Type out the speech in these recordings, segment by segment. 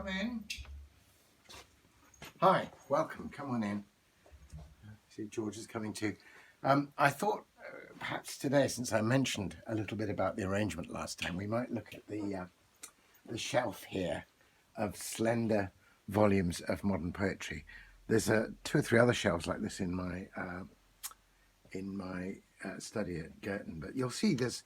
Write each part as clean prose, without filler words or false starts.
Come in. Hi, welcome. Come on in. See, George is coming too. I thought perhaps today, since I mentioned a little bit about the arrangement last time, we might look at the shelf here of slender volumes of modern poetry. There's two or three other shelves like this in my study at Girton, but you'll see there's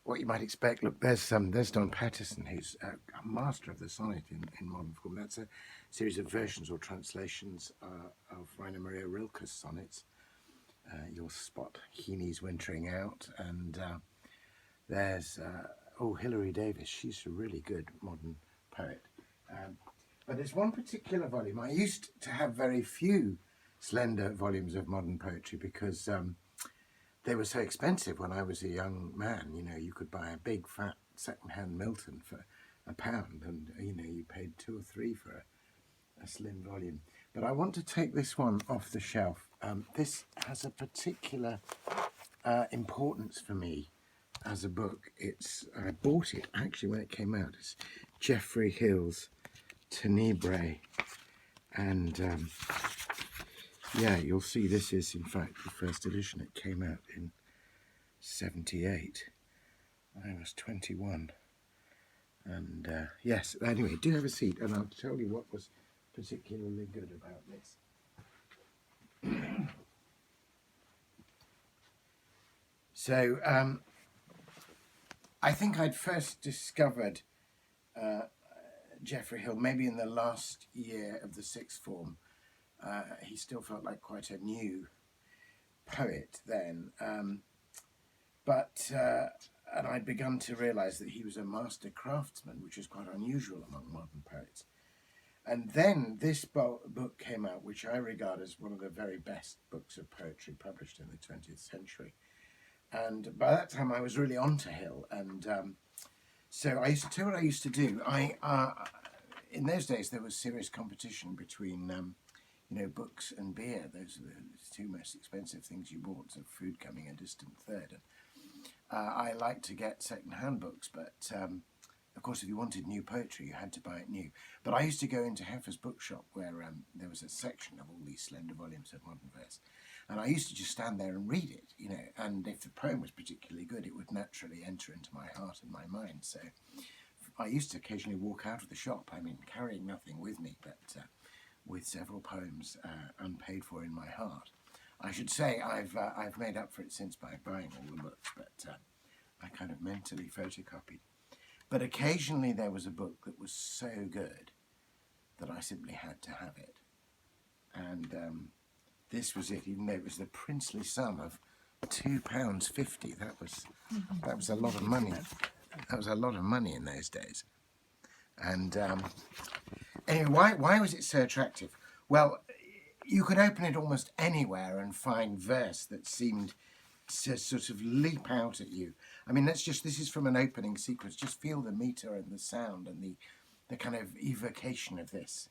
what you might expect. Look, there's Don Patterson, who's a master of the sonnet in modern form. That's a series of versions or translations of Rainer Maria Rilke's sonnets. You'll spot Heaney's Wintering Out, and there's Hilary Davis. She's a really good modern poet. But there's one particular volume. I used to have very few slender volumes of modern poetry because they were so expensive when I was a young man. You know, you could buy a big fat second-hand Milton for £1, and you paid 2 or 3 for a slim volume. But I want to take this one off the shelf. This has a particular importance for me as a book. I bought it actually when it came out. It's Geoffrey Hill's Tenebrae, and yeah, you'll see this is in fact the first edition. It came out in '78. I was 21, and yes. Anyway, do have a seat, and I'll tell you what was particularly good about this. So I think I'd first discovered Geoffrey Hill maybe in the last year of the sixth form. He still felt like quite a new poet then, and I'd begun to realise that he was a master craftsman, which is quite unusual among modern poets. And then this book came out, which I regard as one of the very best books of poetry published in the 20th century. And by that time, I was really onto Hill, and so I used to tell what I used to do. In those days, there was serious competition between books and beer. Those are the two most expensive things you bought, so food coming a distant third. And I liked to get second-hand books, but of course, if you wanted new poetry, you had to buy it new. But I used to go into Heffer's bookshop where there was a section of all these slender volumes of modern verse. And I used to just stand there and read it, and if the poem was particularly good, it would naturally enter into my heart and my mind. So I used to occasionally walk out of the shop, carrying nothing with me, but with several poems unpaid for in my heart. I should say I've made up for it since by buying all the books, but I kind of mentally photocopied. But occasionally there was a book that was so good that I simply had to have it. And this was it, even though it was the princely sum of £2.50. That was a lot of money. That was a lot of money in those days. And anyway, why was it so attractive? Well, you could open it almost anywhere and find verse that seemed to sort of leap out at you. This is from an opening sequence. Just feel the meter and the sound and the kind of evocation of this.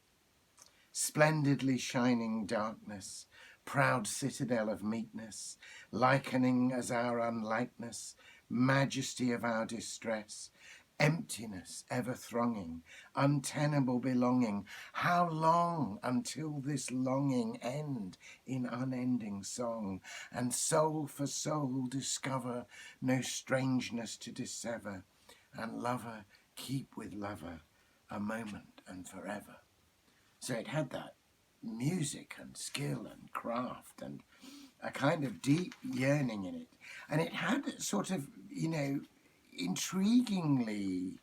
Splendidly shining darkness, proud citadel of meekness, likening as our unlikeness, majesty of our distress, emptiness ever thronging, untenable belonging. How long until this longing end in unending song, and soul for soul discover no strangeness to dissever, and lover keep with lover a moment and forever. So it had that music and skill and craft and a kind of deep yearning in it, and it had sort of intriguingly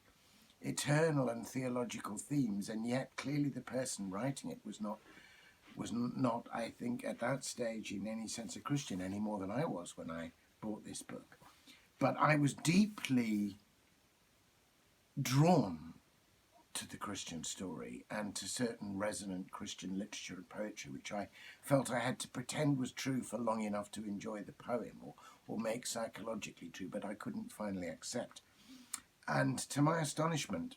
eternal and theological themes, and yet clearly the person writing it was not, I think, at that stage in any sense a Christian any more than I was when I bought this book. But I was deeply drawn to the Christian story and to certain resonant Christian literature and poetry, which I felt I had to pretend was true for long enough to enjoy the poem or make psychologically true, but I couldn't finally accept. And to my astonishment,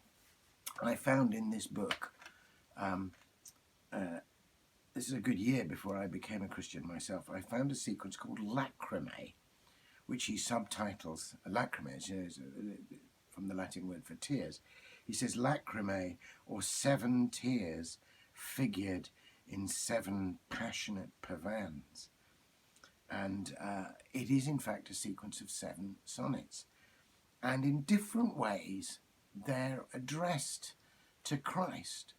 I found in this book, this is a good year before I became a Christian myself, I found a sequence called Lachrymae, which he subtitles, Lachrymae is from the Latin word for tears. He says lachrymae, or 7 tears, figured in 7 passionate pavans. And it is in fact a sequence of 7 sonnets. And in different ways, they're addressed to Christ.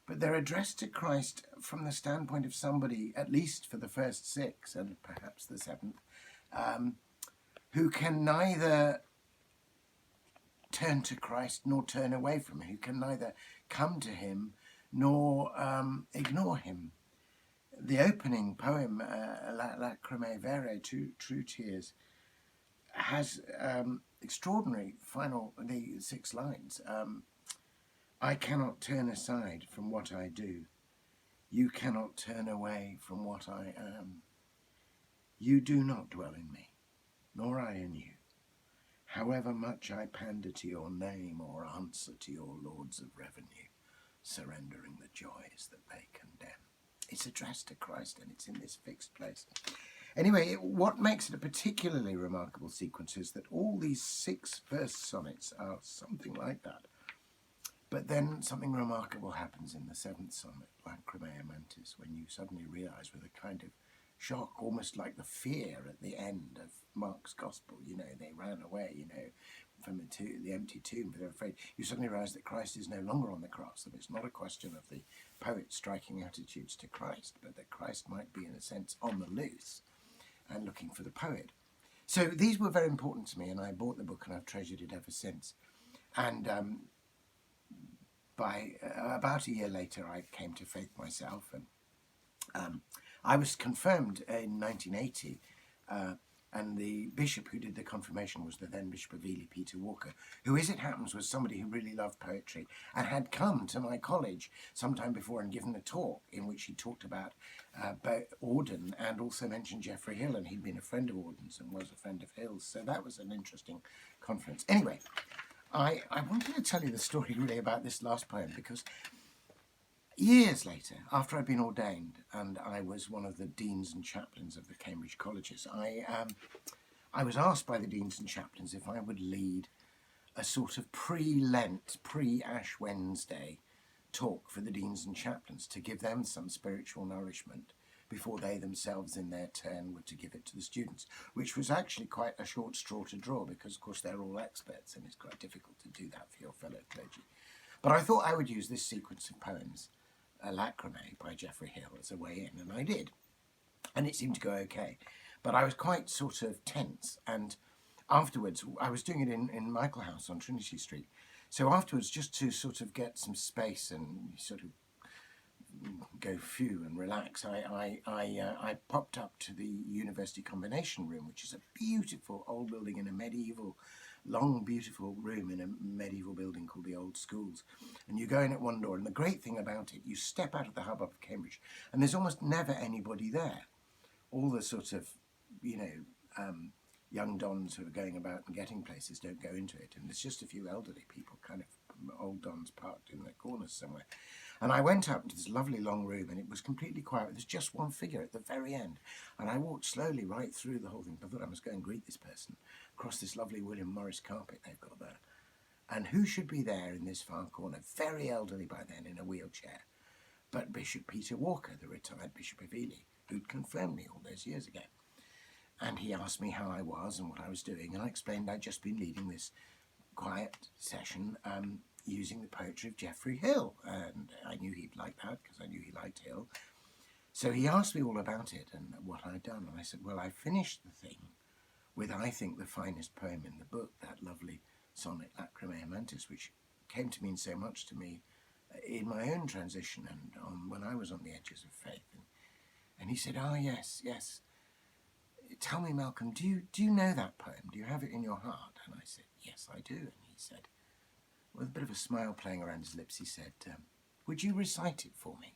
But they're addressed to Christ from the standpoint of somebody, at least for the first 6 and perhaps the 7th, who can neither turn to Christ nor turn away from him, who can neither come to him nor ignore him. The opening poem, Lachrymae Vere, True Tears, has extraordinary the 6 lines. I cannot turn aside from what I do. You cannot turn away from what I am. You do not dwell in me, nor I in you. However much I pander to your name or answer to your lords of revenue, surrendering the joys that they condemn. It's addressed to Christ, and it's in this fixed place. Anyway, what makes it a particularly remarkable sequence is that all these 6 verse sonnets are something like that. But then something remarkable happens in the 7th sonnet, Lachrymae Amantis, when you suddenly realise with a kind of shock, almost like the fear at the end of Mark's Gospel, they ran away, from the empty tomb, but they're afraid. You suddenly realise that Christ is no longer on the cross, that it's not a question of the poet striking attitudes to Christ, but that Christ might be, in a sense, on the loose and looking for the poet. So these were very important to me, and I bought the book and I've treasured it ever since. And by about a year later, I came to faith myself, and I was confirmed in 1980, and the bishop who did the confirmation was the then Bishop of Ely, Peter Walker, who, as it happens, was somebody who really loved poetry and had come to my college sometime before and given a talk in which he talked about Auden and also mentioned Geoffrey Hill, and he'd been a friend of Auden's and was a friend of Hill's, so that was an interesting conference. Anyway, I wanted to tell you the story really about this last poem because years later, after I'd been ordained and I was one of the deans and chaplains of the Cambridge colleges, I was asked by the deans and chaplains if I would lead a sort of pre-Lent, pre-Ash Wednesday talk for the deans and chaplains to give them some spiritual nourishment before they themselves in their turn were to give it to the students, which was actually quite a short straw to draw because, of course, they're all experts and it's quite difficult to do that for your fellow clergy. But I thought I would use this sequence of poems, Lachrymae by Geoffrey Hill, as a way in, and I did. And it seemed to go okay. But I was quite sort of tense, and afterwards, I was doing it in Michael House on Trinity Street. So afterwards, just to sort of get some space and sort of go phew and relax, I popped up to the University Combination Room, which is a beautiful old building in a medieval, long, beautiful room in a medieval building called the Old Schools. And you go in at one door, and the great thing about it, you step out of the hubbub of Cambridge, and there's almost never anybody there. All the sort of, young dons who are going about and getting places don't go into it, and there's just a few elderly people, kind of old dons parked in the corners somewhere. And I went up into this lovely long room, and it was completely quiet. There's just one figure at the very end, and I walked slowly right through the whole thing. I thought I must go and greet this person across this lovely William Morris carpet they've got there. And who should be there in this far corner, very elderly by then, in a wheelchair, but Bishop Peter Walker, the retired Bishop of Ely, who'd confirmed me all those years ago. And he asked me how I was and what I was doing, and I explained I'd just been leading this quiet session using the poetry of Geoffrey Hill, and I knew he'd like that because I knew he liked Hill. So he asked me all about it and what I'd done, and I said, well, I finished the thing with, I think, the finest poem in the book, that lovely sonnet, Lachrymae Amantis, which came to mean so much to me in my own transition and when I was on the edges of faith. And he said, yes. Tell me, Malcolm, do you know that poem? Do you have it in your heart? And I said, yes, I do. And he said, with a bit of a smile playing around his lips, he said, would you recite it for me?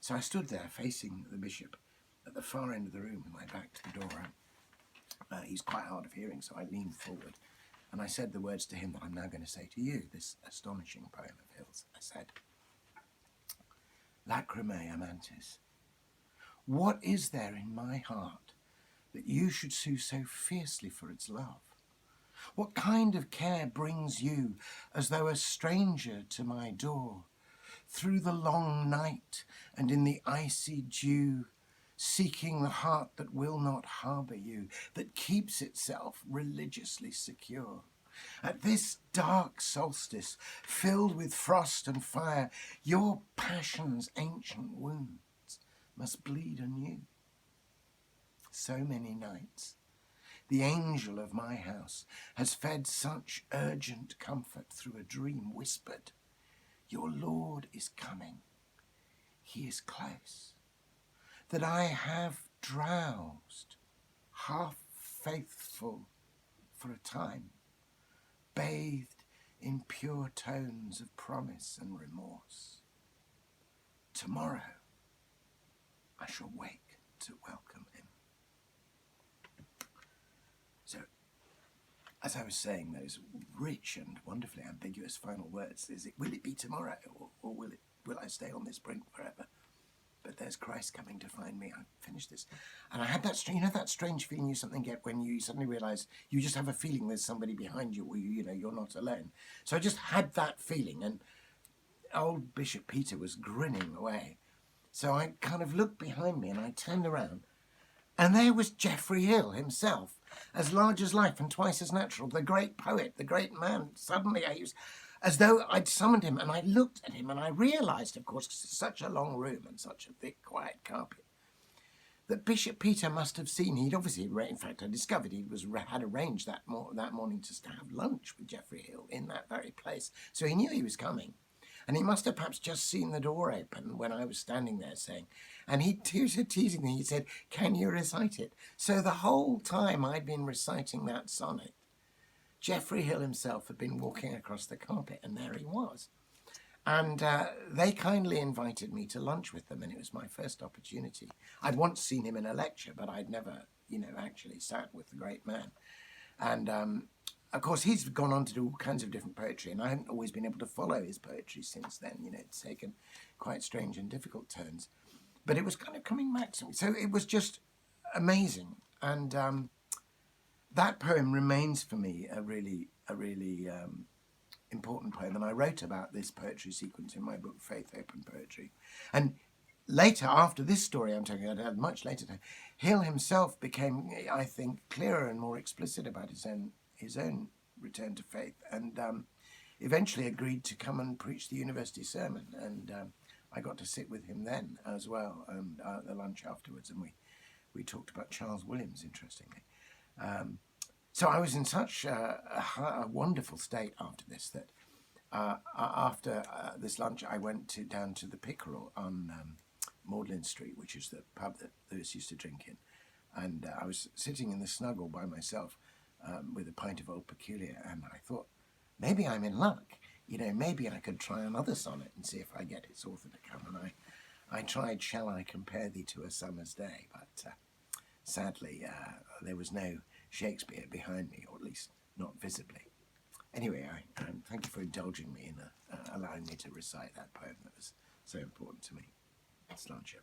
So I stood there facing the bishop at the far end of the room with my back to the door. He's quite hard of hearing, so I leaned forward and I said the words to him that I'm now going to say to you, this astonishing poem of Hill's. I said, Lachrymae Amantis, what is there in my heart that you should sue so fiercely for its love? What kind of care brings you as though a stranger to my door, through the long night and in the icy dew, seeking the heart that will not harbour you, that keeps itself religiously secure? At this dark solstice, filled with frost and fire, your passion's ancient wounds must bleed anew. So many nights, the angel of my house has fed such urgent comfort through a dream whispered, your Lord is coming, he is close, that I have drowsed, half faithful for a time, bathed in pure tones of promise and remorse. Tomorrow I shall wake to welcome him. So, as I was saying those rich and wonderfully ambiguous final words, will it be tomorrow, or will I stay on this brink forever? But there's Christ coming to find me. I finished this, and I had that that strange feeling you something get when you suddenly realise you just have a feeling there's somebody behind you, or you're not alone. So I just had that feeling, and old Bishop Peter was grinning away. So I kind of looked behind me, and I turned around, and there was Geoffrey Hill himself, as large as life and twice as natural, the great poet, the great man. Suddenly I was as though I'd summoned him, and I looked at him, and I realised, of course, 'cause it's such a long room and such a thick, quiet carpet, that Bishop Peter must have seen. He'd obviously, in fact, I discovered he had arranged that morning just to have lunch with Geoffrey Hill in that very place. So he knew he was coming. And he must have perhaps just seen the door open when I was standing there saying, and he was teasing me, he said, can you recite it? So the whole time I'd been reciting that sonnet, Geoffrey Hill himself had been walking across the carpet, and there he was. And they kindly invited me to lunch with them, and it was my first opportunity. I'd once seen him in a lecture, but I'd never, actually sat with the great man. And of course, he's gone on to do all kinds of different poetry, and I haven't always been able to follow his poetry since then. It's taken quite strange and difficult turns. But it was kind of coming back to me. So it was just amazing. And that poem remains for me a really important poem. And I wrote about this poetry sequence in my book, Faith, Hope and Poetry. And later, after this story I'm talking about, much later, Hill himself became, I think, clearer and more explicit about his own return to faith, and eventually agreed to come and preach the university sermon. And I got to sit with him then as well, and at the lunch afterwards, and we talked about Charles Williams, interestingly. So I was in such a wonderful state after this that after this lunch I went down to the Pickerel on Magdalen Street, which is the pub that Lewis used to drink in, and I was sitting in the snuggle by myself with a pint of Old Peculiar, and I thought, maybe I'm in luck. Maybe I could try another sonnet and see if I get its author to come. And I tried Shall I Compare Thee to a Summer's Day, but sadly there was no Shakespeare behind me, or at least not visibly. Anyway, I thank you for indulging me in allowing me to recite that poem that was so important to me. Sláinte.